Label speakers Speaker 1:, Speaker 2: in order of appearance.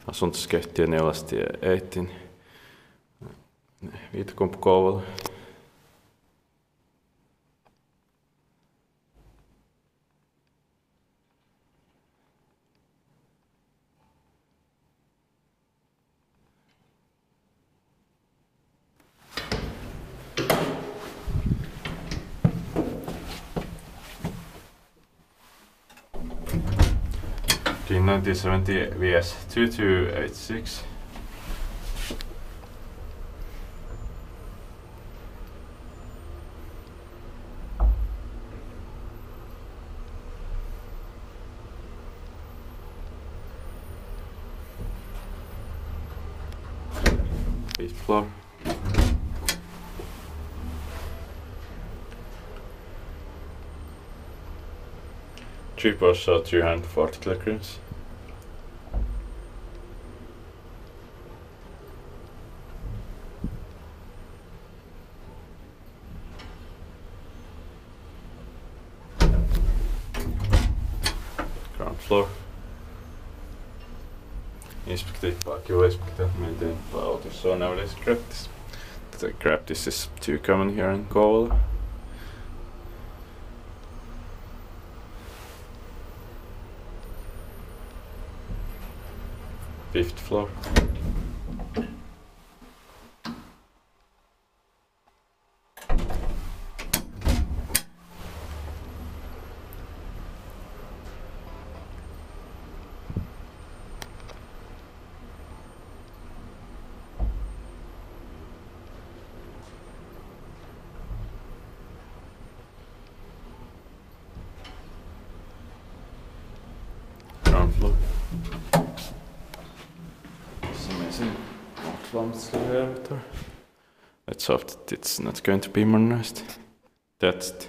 Speaker 1: Asuntoskeittiö Neulastie 18. Viitakumpu Kouvola. D1970 VS 2286. Fifth floor. Triple shot 340 kilograms. Ground floor. Inspekteert paikkaa inspekteert miten autossa on nowadays grab this. The grab this is too common here in Kouvola. Fifth floor. Ground floor. Amazing ValmetSchlieren. Let's hope that it's not going to be modernized. That's it.